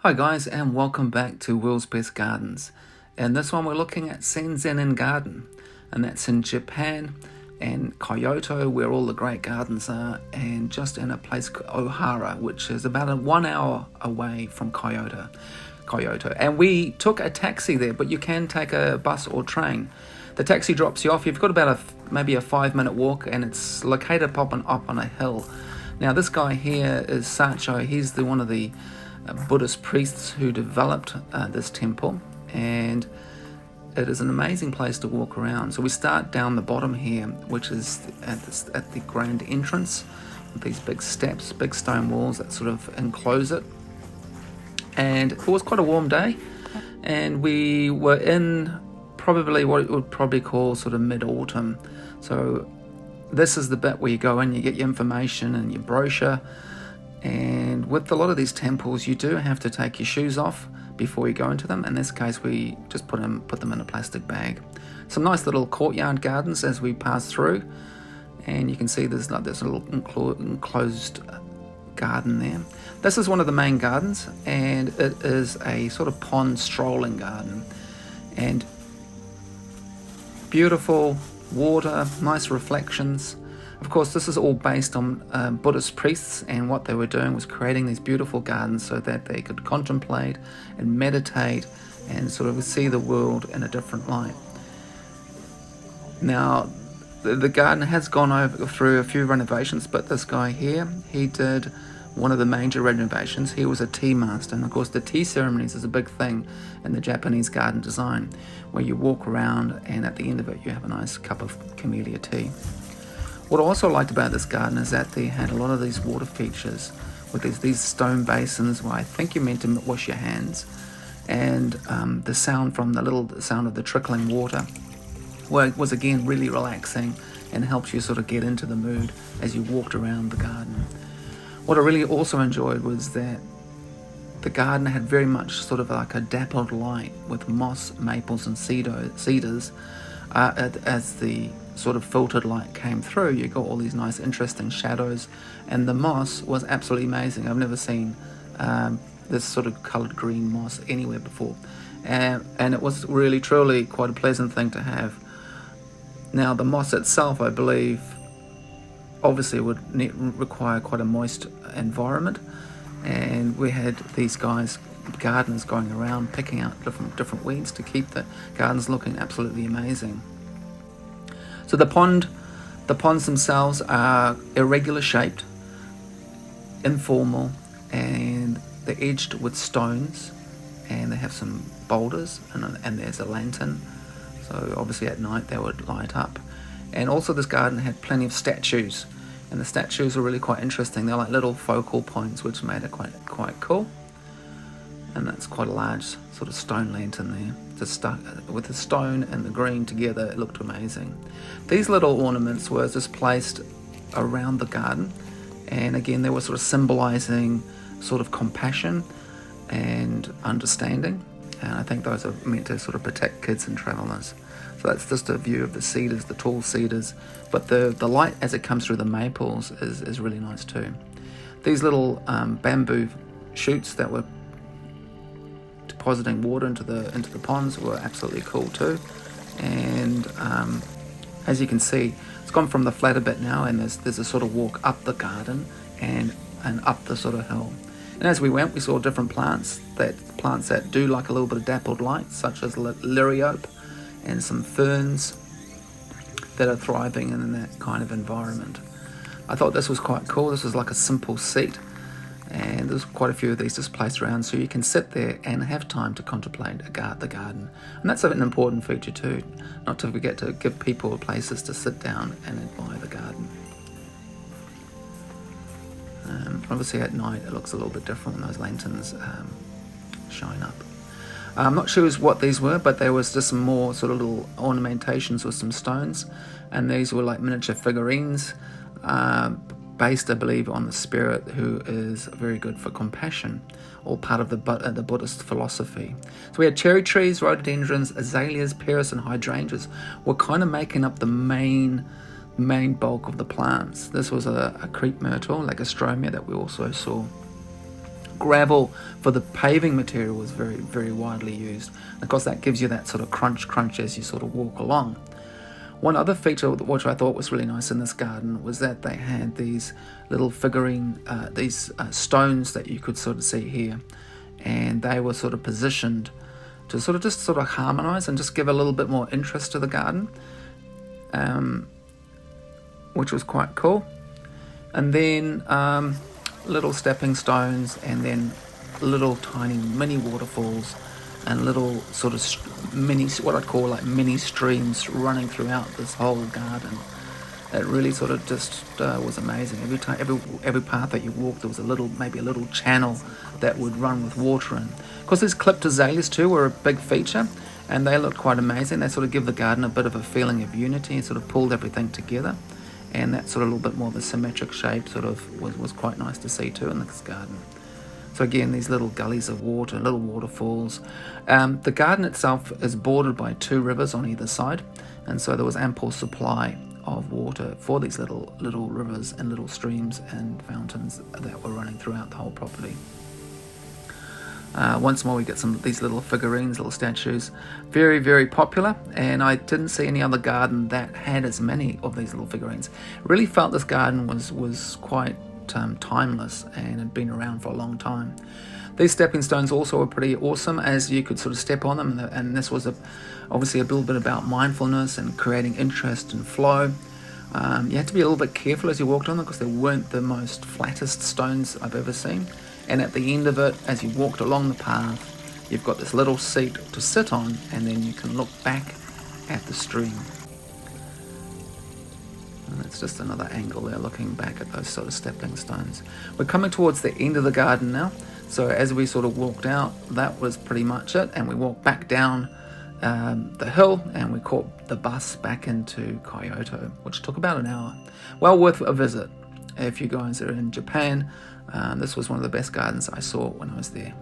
Hi guys, and welcome back to World's Best Gardens. In this one we're looking at Sanzen-in Garden, and that's in Japan and Kyoto, where all the great gardens are, and just in a place called Ohara, which is about 1 hour away from Kyoto. And we took a taxi there, but you can take a bus or train. The taxi drops you off. You've got about maybe a 5-minute walk, and it's located up on a hill. Now this guy here is Sacho. He's one of the Buddhist priests who developed this temple, and it is an amazing place to walk around. So we start down the bottom here, which is at the grand entrance with these big steps, big stone walls that sort of enclose it. And it was quite a warm day, and we were in probably what it would probably call sort of mid-autumn. So this is the bit where you go in, you get your information and your brochure. And with a lot of these temples, you do have to take your shoes off before you go into them. In this case, we just put them in a plastic bag. Some nice little courtyard gardens as we pass through, and you can see there's like this little enclosed garden there. This is one of the main gardens, and it is a sort of pond strolling garden, and beautiful water, nice reflections. Of course, this is all based on Buddhist priests, and what they were doing was creating these beautiful gardens so that they could contemplate and meditate and sort of see the world in a different light. Now, the garden has gone through a few renovations, but this guy here, he did one of the major renovations. He was a tea master, and of course the tea ceremonies is a big thing in the Japanese garden design, where you walk around and at the end of it you have a nice cup of camellia tea. What I also liked about this garden is that they had a lot of these water features with these stone basins where I think you're meant to wash your hands, and the sound from the sound of the trickling water was again really relaxing and helps you sort of get into the mood as you walked around the garden. What I really also enjoyed was that the garden had very much sort of like a dappled light with moss, maples and cedars. As the sort of filtered light came through, you got all these nice interesting shadows, and the moss was absolutely amazing. I've never seen this sort of coloured green moss anywhere before, and it was really truly quite a pleasant thing to have. Now the moss itself, I believe, obviously would require quite a moist environment, and we had these gardeners going around picking out different weeds to keep the gardens looking absolutely amazing. So the ponds themselves are irregular shaped, informal, and they're edged with stones, and they have some boulders, and there's a lantern, so obviously at night they would light up. And also this garden had plenty of statues, and the statues were really quite interesting. They're like little focal points, which made it quite cool. And that's quite a large sort of stone lantern there, just stuck with the stone and the green together. It looked amazing. These little ornaments were just placed around the garden, and again they were sort of symbolizing sort of compassion and understanding, and I think those are meant to sort of protect kids and travelers. So that's just a view of the cedars, the tall cedars, but the light as it comes through the maples is really nice too. These little bamboo shoots that were depositing water into the ponds were absolutely cool too. And as you can see, it's gone from the flatter bit now, and there's a sort of walk up the garden and up the sort of hill. And as we went, we saw different plants that do like a little bit of dappled light, such as liriope and some ferns that are thriving in that kind of environment. I thought this was quite cool. This was like a simple seat, and there's quite a few of these just placed around, so you can sit there and have time to contemplate the garden. And that's an important feature too, not to forget to give people places to sit down and admire the garden. Obviously at night it looks a little bit different when those lanterns shine up. I'm not sure what these were, but there was just some more sort of little ornamentations with some stones, and these were like miniature figurines based, I believe, on the spirit who is very good for compassion, all part of the Buddhist philosophy. So we had cherry trees, rhododendrons, azaleas, pears and hydrangeas were kind of making up the main bulk of the plants. This was a creep myrtle, like Astromia, that we also saw. gravel for the paving material was very, very widely used. And of course, that gives you that sort of crunch as you sort of walk along. One other feature which I thought was really nice in this garden was that they had these little figurine, these stones that you could sort of see here, and they were sort of positioned to sort of harmonize and just give a little bit more interest to the garden, which was quite cool. And then little stepping stones, and then little tiny mini waterfalls, and little sort of mini, what I'd call like mini streams running throughout this whole garden. It really sort of just was amazing. Every path that you walked, there was maybe a little channel that would run with water in. Of course, these clipped azaleas too were a big feature, and they looked quite amazing. They sort of give the garden a bit of a feeling of unity and sort of pulled everything together. And that sort of little bit more of the symmetric shape sort of was quite nice to see too in this garden. So again, these little gullies of water, little waterfalls. The garden itself is bordered by 2 rivers on either side, and so there was ample supply of water for these little rivers and little streams and fountains that were running throughout the whole property. Once more, we get some of these little figurines, little statues, very, very popular, and I didn't see any other garden that had as many of these little figurines. Really felt this garden was quite timeless and had been around for a long time. These stepping stones also were pretty awesome, as you could sort of step on them, and this was obviously a little bit about mindfulness and creating interest and flow. You had to be a little bit careful as you walked on them because they weren't the most flattest stones I've ever seen. And at the end of it, as you walked along the path, you've got this little seat to sit on, and then you can look back at the stream. And that's just another angle there, looking back at those sort of stepping stones. We're coming towards the end of the garden now, so as we sort of walked out, that was pretty much it, and we walked back down the hill, and we caught the bus back into Kyoto, which took about an hour. Well worth a visit if you guys are in Japan. This was one of the best gardens I saw when I was there.